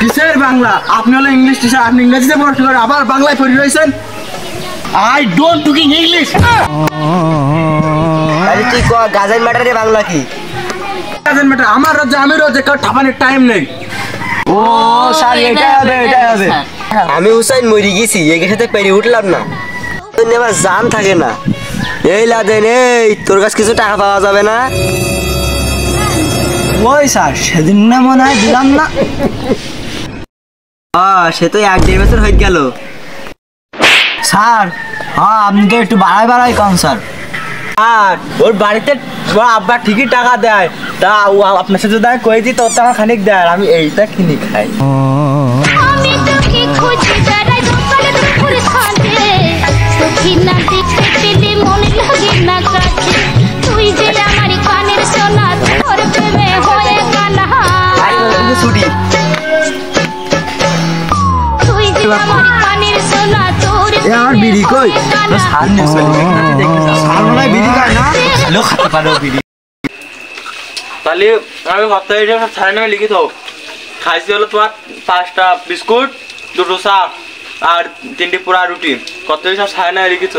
কিসের বাংলা? আপনি হলো ইংলিশ টিচার, আপনি ইংরেজিতে পড়াশোনা করে আবার বাংলায় পড়ে রয়েছেন। I don't talking English. আরে তুই গাজান ম্যাটারে বাংলা কি? গাজান ম্যাটার আমার রাজ্যে আমি রোজে কার ঠাপানোর টাইম নেই। ও স্যার এটা হবে। আমি হুসাইন মরি গেছি, এর সাথে পেরে উঠলাম না। আমার জান থাকে না। এই লাদেন, এই তোর কাছে কিছু টাকা পাওয়া যাবে না? ওই স্যার সেদিন না মনে হয় দিলাম না। সে তো 1-1.5 বছর হয়ে গেল। স্যার হ্যাঁ আপনি তো একটু বাড়াই কম স্যার। আর ওর বাড়িতে আব্বা ঠিকই টাকা দেয়, তা ও আপনার সাথে দেয় কই দিই তোর টাকা খানিক দেয়, আমি এইটা কিনি খাই। আমার বিড়ি কই? তাহলে আমি সপ্তাহে সাড়ে 9 লিখিত খাইছি হলো তোমার 5টা বিস্কুট, 2টো চা আর 3টি পোড়া রুটি। কত সব সাড়ে 9 লিখিত।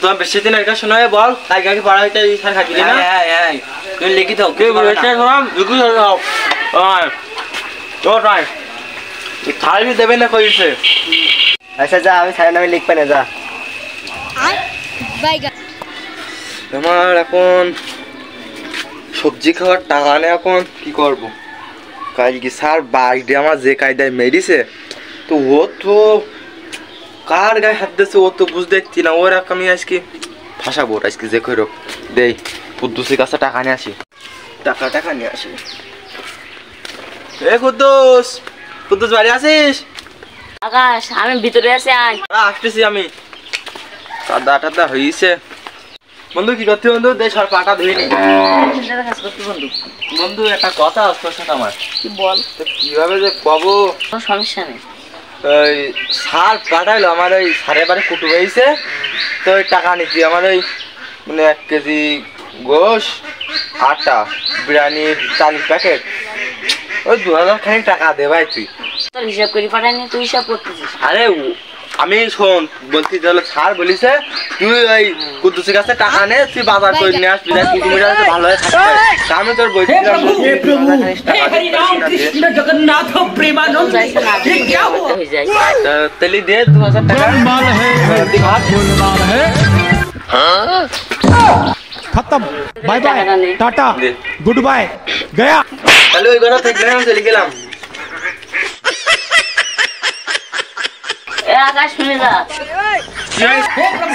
তোমার বেশি দিন একটা শোনায় বল কালকে আগে পড়া হইতে স্যার খাইছিলি না? তুই লিখিত কে বলেছে শোনাম লিখিত দাও। খাইবি দেবে না কইছে। আচ্ছা যা, আমি সাড়ে 9 লিখবে না, যা। আমার এখন সবজি খাওয়ার টাকা নেই, এখন কি করবো? কালকে স্যার বাড়িতে আমার যে কায়দায় মেরিছে, তো ও তো কার গায়ে হাত দিয়েছে ও তো বুঝতে দেখছি না। ওর আমি আজকে ফাঁসাবো, আজকে যে করে দেই কুদ্দুসের কাছে টাকা নিয়ে আসি, টাকা নিয়ে আসি। এ কুদ্দুস, কুদ্দুস বাড়ি আছিস? আকাশ আমি ভিতরে আছি, আয়। আসতেছি আমি। কাদা টাদা হয়েছে। বন্ধু কি করতে বন্ধু? দেশ আর পাটা ধুয়ে নি বন্ধু। বন্ধু একটা কথা আছে তোর সাথে আমার। কি বল? কিভাবে যে পাবো? কোনো সমস্যা নেই। ওই সার পাঠাইলো আমার, ওই সারের বাড়ি কুটু হয়েছে, তো ওই টাকা নিচ্ছি আমার ওই মানে 1 কেজি গোশ, আটা, বিরিয়ানির 40 প্যাকেট, ওই 2000 খানিক টাকা দে ভাই তুই। তোর হিসাব করে পাঠাইনি, তুই হিসাব করতেছিস? আরে আমি শোন বলছি তাহলে স্যার বলিছে তুই ওই কুদ্দুসের কাছে টাকা নে, তুই বাজার করে নিয়ে আসবি, কুটুমিটা ভালো হয়ে থাকবে। আমি তোর বলছিলাম জগন্নাথ প্রেমানন্দ তাহলে দে 2000 টাকা। खत्म, bye bye, tata, goodbye, गया। তাহলে ওই কথা থেকে আমি চলে গেলাম। আকাশ শুনে যা,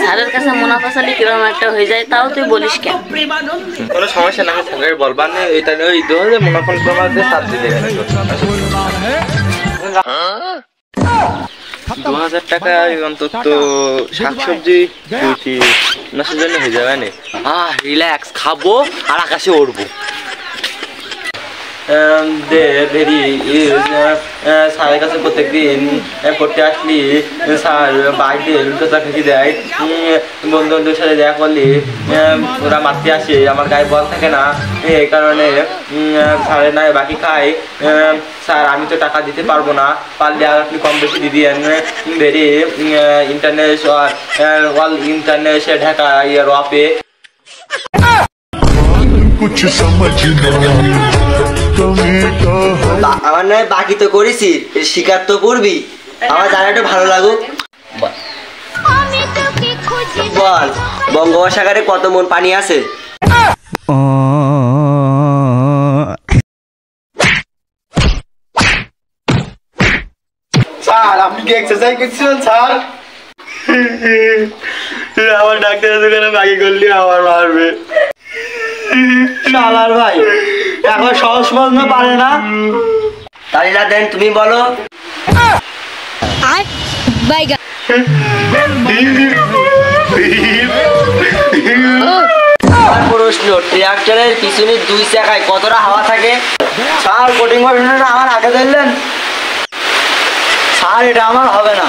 স্যারের কাছে মুনাফাসালি কিরকম একটা হয়ে যায়, তাও তুই বলিস কেন? কোনো সমস্যা না, স্যারের বলবার নেই। এটা ওই 2000 মুনাফা তোমার দিয়ে সাথ দিতে গেলে 2000 টাকা অন্তত শাকসবজি রুটি নাশের জন্য হয়ে যাবে না। রিল্যাক্স খাবো আর আকাশে উড়বো। স্যারের কাছে প্রত্যেকদিন পড়তে আসলি স্যার বাড়িতে কথা খেতে দেয়, বন্ধু বান্ধবের সাথে দেখা করলি ওরা মারতে আসে, আমার গায়ে বল থাকে না, এই কারণে স্যারের নয় বাকি খায়। স্যার আমি তো টাকা দিতে পারবো না, পারলে আর আপনি কম বেশি দিয়ে দিয়েন। Very international all international Dhaka ইয়ার ওয়াপে कुछ समझ नहीं আমার নয় বাকি তো করেছি, শিকার তো করবি, আমার জানা একটু ভালো লাগুক। বল বঙ্গোপসাগরে কত মন পানি আছে? স্যার আপনি কি এক্সারসাইজ করছিলেন স্যার? আমার ডাক্তারের দোকানে বাকি করলে আমার মারবে। শালার ভাই এখন সহজ প্রশ্ন পারে না। তালিলা দেন, তুমি বলো। প্রশ্ন, ট্রাক্টরের পিছনে 2 চাকায় কতটা হাওয়া থাকে? স্যার কোটিং প্রশ্নটা আমার আগে দিলেন স্যার, এটা আমার হবে না।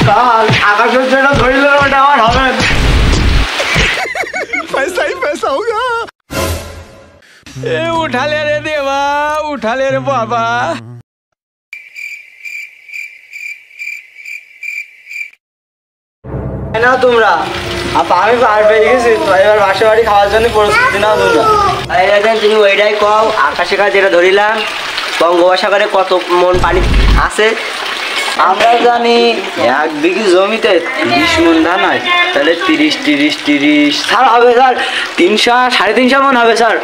স্যার আকাশের যেটা ধরলেন ওটা আমার হবে না। उठा ले रे देवा, उठा ले रे बाबा। না তোমরা আমি পার পেয়ে গেছি তো এবার বাসা বাড়ি খাওয়ার জন্য প্রস্তুতি নাও তোমরা। তুমি ওইটাই কও, আকাশে কাজ যেটা ধরিলাম বঙ্গোপসাগরে কত মন পানি আছে? আমরা জানি 1 বিঘি জমিতে 30 মন ধান হয়, তাহলে 30 স্যার হবে স্যার 300 350 মন হবে স্যার।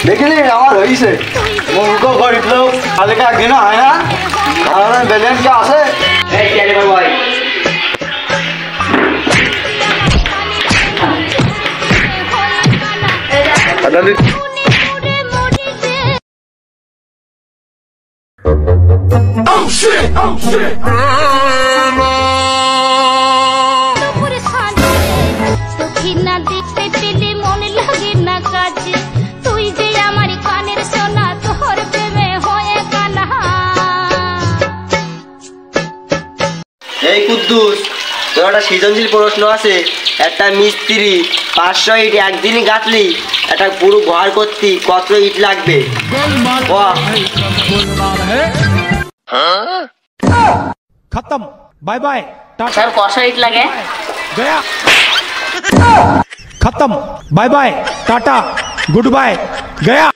দেখলি আমার হয়েছে মূর্খ গরিব লোক তাদেরকে একদিন হয় না, ব্যালেন্স কে আছে? এই কুদ্দুস, তোর একটা সৃজনশীল প্রশ্ন আছে। একটা মিস্ত্রি 500 ইট একদিনই গাঁথলি, একটা পুরো ঘর করতে কত ইট লাগবে? खत्म, बाय बाय, टाटा, স্যার কষা ইট লাগে। गया। खत्म, bye bye, tata, goodbye, गया।